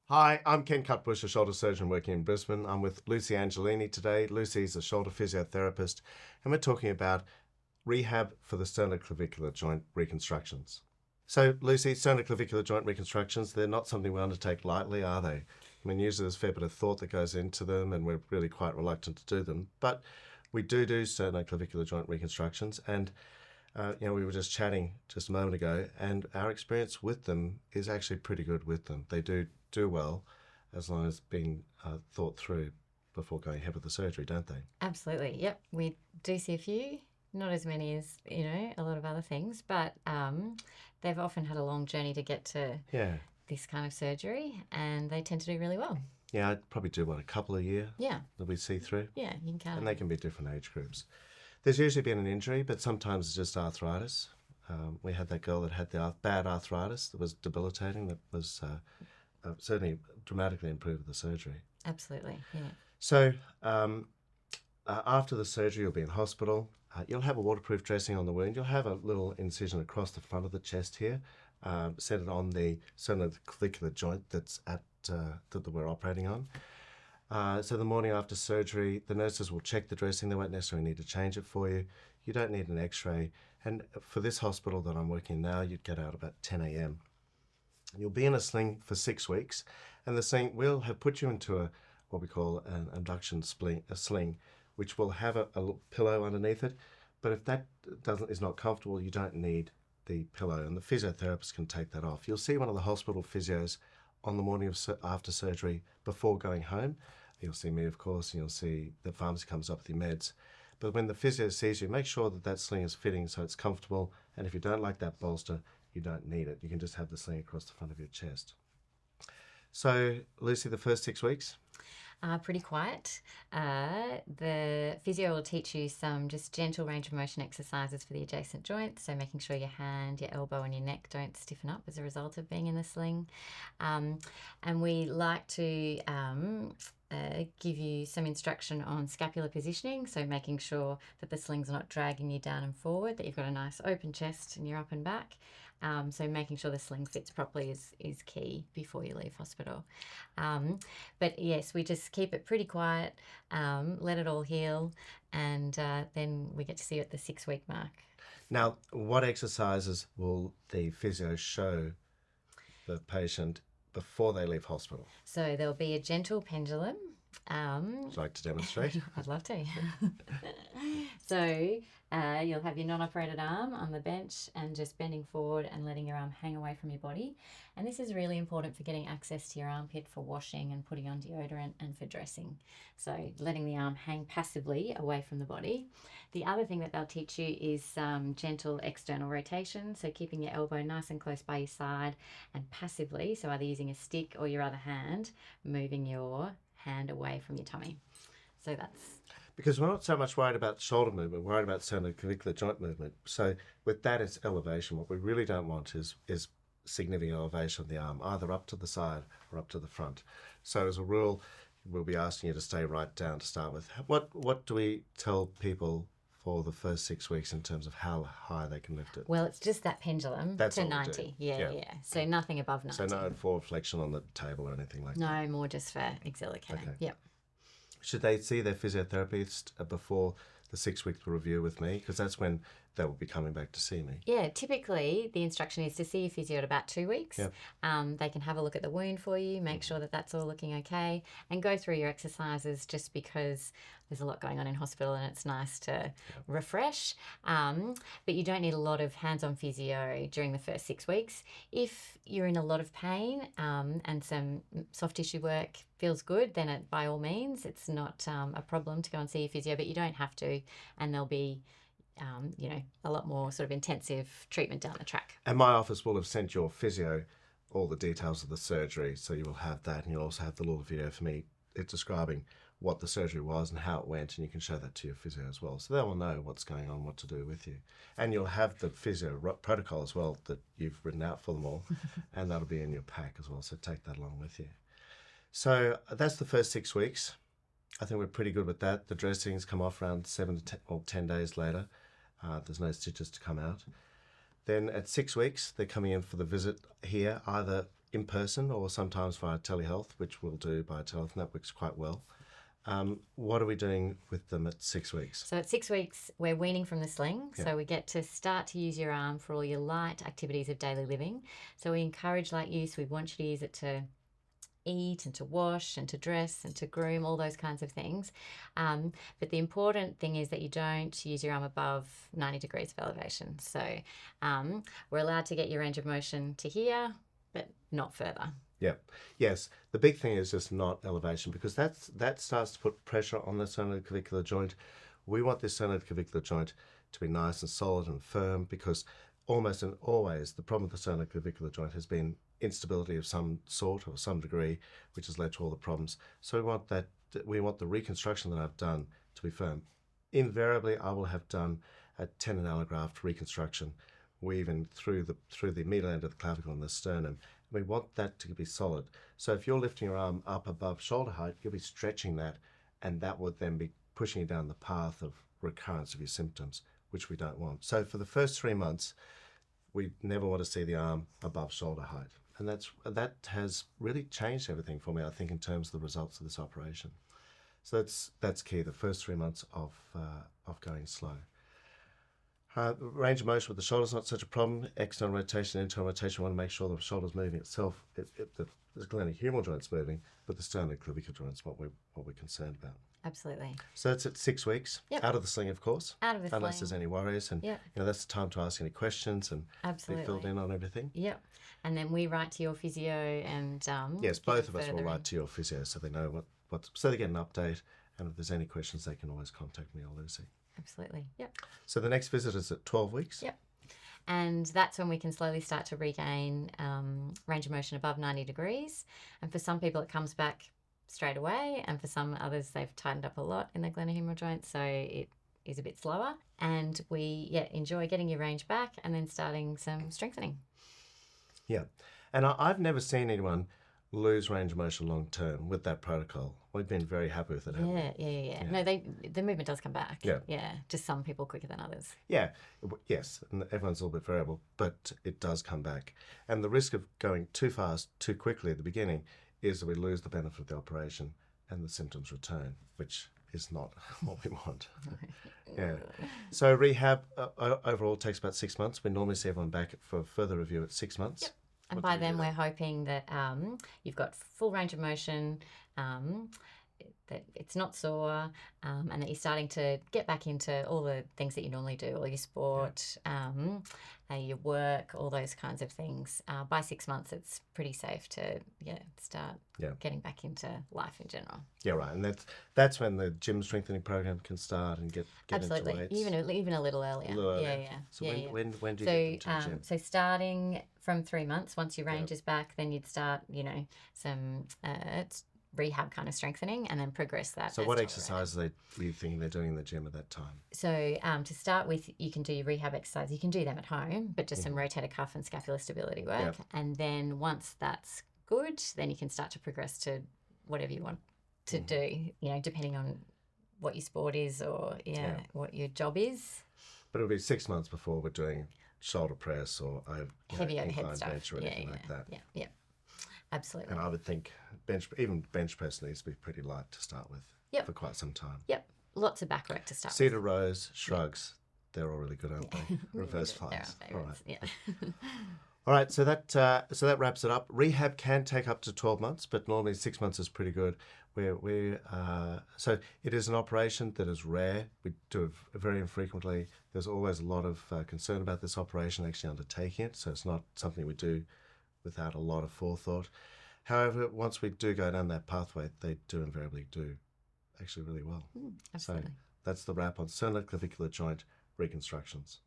Hi, I'm Ken Cutbush, a shoulder surgeon working in Brisbane. I'm with Lucy Angelini today. Lucy's a shoulder physiotherapist, and we're talking about rehab for the sternoclavicular joint reconstructions. So, Lucy, sternoclavicular joint reconstructions, they're not something we undertake lightly, are they? I mean, usually there's a fair bit of thought that goes into them, and we're really quite reluctant to do them. But we do sternoclavicular joint reconstructions, and we were just chatting just a moment ago, and our experience with them is actually pretty good with them. They do well as long as being thought through before going ahead with the surgery, don't they? Absolutely. Yep. We do see a few, not as many as, a lot of other things, but they've often had a long journey to get to Yeah. this kind of surgery and they tend to do really well. Yeah, I'd probably do a couple a year Yeah. that we see through, Yeah, you can count and on they it. can be different age groups. There's usually been an injury, but sometimes it's just arthritis. We had that girl that had the bad arthritis that was debilitating, that was certainly dramatically improved with the surgery. Absolutely. Yeah. So after the surgery, you'll be in hospital. You'll have a waterproof dressing on the wound. You'll have a little incision across the front of the chest here, centered on the sternoclavicular joint that's that we're operating on. So the morning after surgery, the nurses will check the dressing. They won't necessarily need to change it for you. You don't need an X-ray. And for this hospital that I'm working in now, you'd get out about 10 a.m. You'll be in a sling for 6 weeks, and the sling will have put you into what we call an abduction sling, which will have a little pillow underneath it. But if that is not comfortable, you don't need the pillow, and the physiotherapist can take that off. You'll see one of the hospital physios on the morning after surgery before going home. You'll see me, of course, and you'll see the pharmacy comes up with your meds. But when the physio sees you, make sure that sling is fitting so it's comfortable. And if you don't like that bolster, you don't need it. You can just have the sling across the front of your chest. So, Lucy, the first 6 weeks? Pretty quiet. The physio will teach you some just gentle range of motion exercises for the adjacent joints. So making sure your hand, your elbow, and your neck don't stiffen up as a result of being in the sling. And we like to give you some instruction on scapular positioning. So making sure that the sling's not dragging you down and forward, that you've got a nice open chest and you're up and back. So making sure the sling fits properly is key before you leave hospital. But yes, we just keep it pretty quiet, let it all heal, and then we get to see you at the 6 week mark. Now, what exercises will the physio show the patient before they leave hospital? So there'll be a gentle pendulum. Would you like to demonstrate? I'd love to. So you'll have your non-operated arm on the bench and just bending forward and letting your arm hang away from your body. And this is really important for getting access to your armpit for washing and putting on deodorant and for dressing. So letting the arm hang passively away from the body. The other thing that they'll teach you is gentle external rotation. So keeping your elbow nice and close by your side and passively, so either using a stick or your other hand, moving your hand away from your tummy. So that's... Because we're not so much worried about shoulder movement, we're worried about sternoclavicular joint movement. So with that, it's elevation. What we really don't want is significant elevation of the arm, either up to the side or up to the front. So as a rule, we'll be asking you to stay right down to start with. What do we tell people for the first 6 weeks in terms of how high they can lift it? Well, it's just that pendulum That's to all we do. 90. Yeah. So nothing above 90. So no forward flexion on the table or anything like that? No, more just for axilla cane. Okay. Yep. Should they see their physiotherapist before the 6 week review with me? Because that's when they will be coming back to see me. Yeah, typically the instruction is to see your physio at about 2 weeks. Yep. They can have a look at the wound for you, make sure that that's all looking okay, and go through your exercises just because there's a lot going on in hospital and it's nice to refresh. But you don't need a lot of hands-on physio during the first 6 weeks. If you're in a lot of pain and some soft tissue work feels good, then by all means, it's not a problem to go and see your physio, but you don't have to, and there'll be a lot more sort of intensive treatment down the track. And my office will have sent your physio all the details of the surgery, so you will have that, and you'll also have the little video for me describing what the surgery was and how it went, and you can show that to your physio as well. So they will know what's going on, what to do with you. And you'll have the physio protocol as well that you've written out for them all, and that'll be in your pack as well, so take that along with you. So that's the first 6 weeks. I think we're pretty good with that. The dressings come off around 7 to 10 days later. There's no stitches to come out. Then at 6 weeks, they're coming in for the visit here, either in person or sometimes via telehealth, which we'll do by telehealth, and that works quite well. What are we doing with them at 6 weeks? So at 6 weeks, we're weaning from the sling. Yeah. So we get to start to use your arm for all your light activities of daily living. So we encourage light use. We want you to use it to eat and to wash and to dress and to groom, all those kinds of things. But the important thing is that you don't use your arm above 90 degrees of elevation. So we're allowed to get your range of motion to here, but not further. Yeah. Yes. The big thing is just not elevation, because that starts to put pressure on the sternoclavicular joint. We want this sternoclavicular joint to be nice and solid and firm, because almost and always the problem with the sternoclavicular joint has been instability of some sort or some degree, which has led to all the problems. So we want the reconstruction that I've done to be firm. Invariably, I will have done a tendon allograft reconstruction, weaving through the medial end of the clavicle and the sternum. We want that to be solid. So if you're lifting your arm up above shoulder height, you'll be stretching that, and that would then be pushing you down the path of recurrence of your symptoms, which we don't want. So for the first 3 months, we never want to see the arm above shoulder height. And that has really changed everything for me, I think, in terms of the results of this operation. So that's key, the first 3 months of going slow. Range of motion with the shoulder's not such a problem. External rotation, internal rotation, we want to make sure the shoulder's moving itself. The glenohumeral joint's moving, but the sternoclavicular joint's what we're concerned about. Absolutely. So that's at 6 weeks. Yep. Out of the sling, of course. Out of the Unless sling. there's any worries. And Yep. that's the time to ask any questions and Absolutely. be filled in on everything. Yep. And then we write to your physio and Yes, give both you of us will further write to your physio so they know so they get an update, and if there's any questions they can always contact me or Lucy. Absolutely. Yep. So the next visit is at 12 weeks? Yep. And that's when we can slowly start to regain range of motion above 90 degrees. And for some people, it comes back straight away. And for some others, they've tightened up a lot in the glenohumeral joint. So it is a bit slower. And we enjoy getting your range back and then starting some strengthening. Yeah. And I've never seen anyone lose range of motion long term with that protocol. We've been very happy with it, haven't we? Yeah. No, the movement does come back. Yeah. Just some people quicker than others. Yeah, yes, and everyone's a little bit variable, but it does come back. And the risk of going too fast, too quickly at the beginning is that we lose the benefit of the operation and the symptoms return, which is not what we want. Yeah. So rehab overall takes about 6 months. We normally see everyone back for further review at 6 months. Yep. And by then, we're hoping that you've got full range of motion, that it's not sore, and that you're starting to get back into all the things that you normally do, all your sport, your work, all those kinds of things. By 6 months, it's pretty safe to start getting back into life in general. Yeah, right. And that's when the gym strengthening program can start and get Absolutely. into weights. Even a little earlier. Yeah. So when do you get into the gym? So starting from 3 months, once your range is back, then you'd start, some rehab kind of strengthening, and then progress that. So what exercises are you thinking they're doing in the gym at that time? So to start with, you can do your rehab exercise. You can do them at home, but just some rotator cuff and scapular stability work. Yep. And then once that's good, then you can start to progress to whatever you want to do, depending on what your sport is or what your job is. But it'll be 6 months before we're doing shoulder press or heavy overhead incline stuff. bench or anything like that. Yeah. Absolutely. And I would think even bench press needs to be pretty light to start with for quite some time. Yep. Lots of back work to start Cedar rows, shrugs, they're all really good, aren't they? Reverse flies. They're our favourites. Yeah. All right, so that wraps it up. Rehab can take up to 12 months, but normally 6 months is pretty good. So it is an operation that is rare. We do it very infrequently. There's always a lot of concern about this operation actually undertaking it, so it's not something we do without a lot of forethought. However, once we do go down that pathway, they do invariably do actually really well. Absolutely. So that's the wrap on sternoclavicular joint reconstructions.